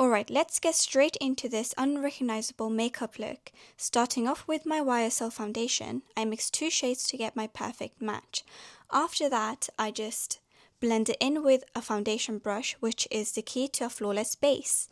Alright, let's get straight into this unrecognizable makeup look. Starting off with my YSL foundation, I mixed 2 shades to get my perfect match. After that, I just blend it in with a foundation brush, which is the key to a flawless base.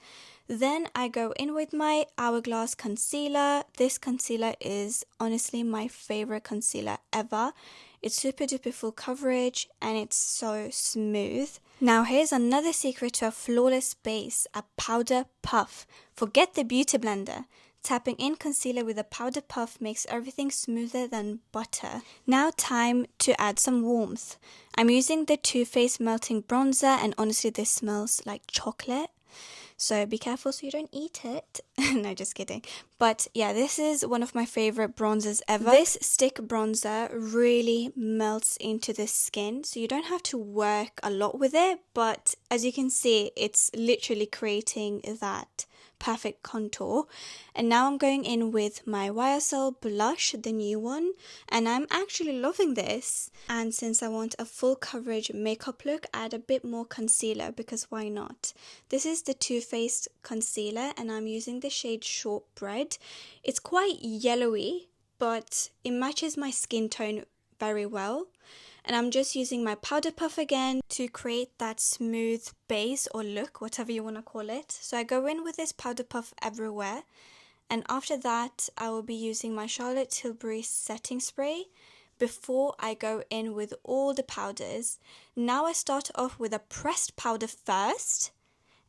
Then I go in with my Hourglass concealer. This concealer is honestly my favorite concealer ever. It's super duper full coverage and it's so smooth. Now here's another secret to a flawless base, a powder puff. Forget the beauty blender. Tapping in concealer with a powder puff makes everything smoother than butter. Now time to add some warmth. I'm using the Too Faced Melting Bronzer and honestly this smells like chocolate. So be careful so you don't eat it. No, just kidding. But yeah, this is one of my favorite bronzers ever. This stick bronzer really melts into the skin, so you don't have to work a lot with it. But as you can see, it's literally creating that perfect contour. And now I'm going in with my YSL blush, the new one, and I'm actually loving this. And since I want a full coverage makeup look, add a bit more concealer because why not? This is the Too Faced concealer and I'm using the shade Shortbread. It's quite yellowy, but it matches my skin tone very well. And I'm just using my powder puff again to create that smooth base or look, whatever you want to call it. So I go in with this powder puff everywhere. And after that, I will be using my Charlotte Tilbury setting spray before I go in with all the powders. Now I start off with a pressed powder first.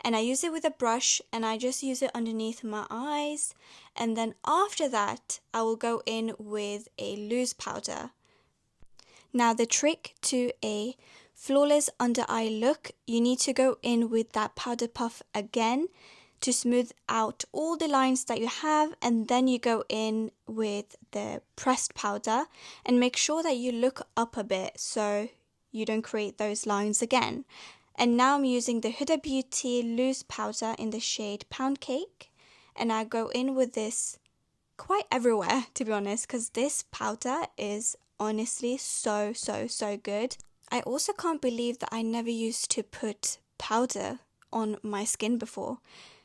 And I use it with a brush and I just use it underneath my eyes. And then after that, I will go in with a loose powder. Now the trick to a flawless under eye look, you need to go in with that powder puff again to smooth out all the lines that you have, and then you go in with the pressed powder and make sure that you look up a bit so you don't create those lines again. And now I'm using the Huda Beauty loose powder in the shade Pound Cake, and I go in with this quite everywhere to be honest, because this powder is honestly so good. I also can't believe that I never used to put powder on my skin before,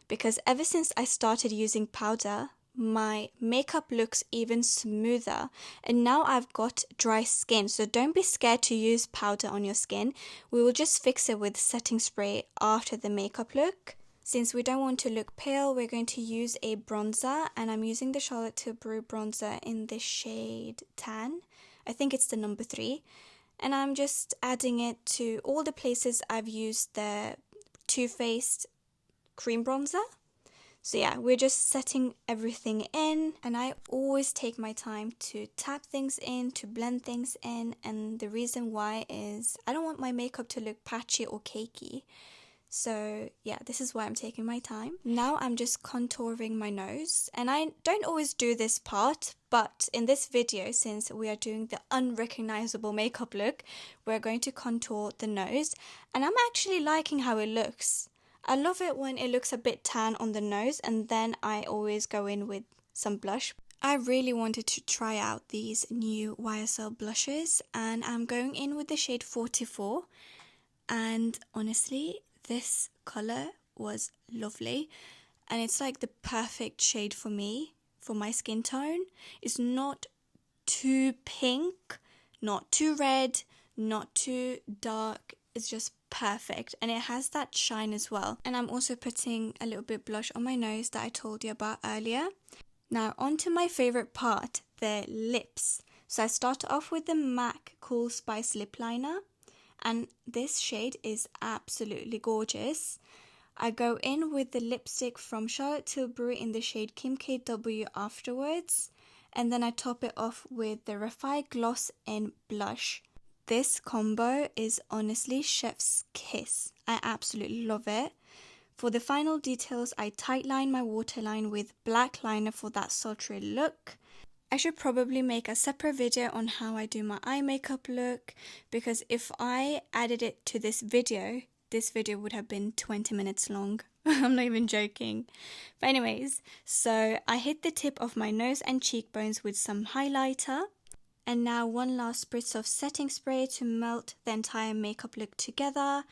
because ever since I started using powder, my makeup looks even smoother. And now I've got dry skin, so don't be scared to use powder on your skin. We will just fix it with setting spray after the makeup look. Since we don't want to look pale, we're going to use a bronzer, and I'm using the Charlotte Tilbury bronzer in the shade Tan. I think it's the number 3. And I'm just adding it to all the places I've used the Too Faced cream bronzer. So yeah, we're just setting everything in, and I always take my time to tap things in, to blend things in, and the reason why is I don't want my makeup to look patchy or cakey. So yeah, this is why I'm taking my time. Now I'm just contouring my nose, and I don't always do this part, but in this video, since we are doing the unrecognizable makeup look, we're going to contour the nose, and I'm actually liking how it looks. I love it when it looks a bit tan on the nose, and then I always go in with some blush. I really wanted to try out these new YSL blushes, and I'm going in with the shade 44, and honestly, this color was lovely, and it's like the perfect shade for me, for my skin tone. It's not too pink, not too red, not too dark. It's just perfect, and it has that shine as well. And I'm also putting a little bit blush on my nose that I told you about earlier. Now on to my favorite part, the lips. So I started off with the MAC Cool Spice lip liner, and this shade is absolutely gorgeous. I go in with the lipstick from Charlotte Tilbury in the shade Kim KW afterwards, and then I top it off with the Refy Gloss in Blush. This combo is honestly chef's kiss. I absolutely love it. For the final details, I tightline my waterline with black liner for that sultry look. I should probably make a separate video on how I do my eye makeup look, because if I added it to this video would have been 20 minutes long. I'm not even joking. But anyways, so I hit the tip of my nose and cheekbones with some highlighter. And now one last spritz of setting spray to melt the entire makeup look together.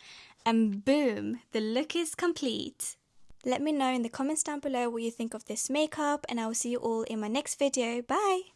And boom, the look is complete. Let me know in the comments down below what you think of this makeup, and I will see you all in my next video. Bye!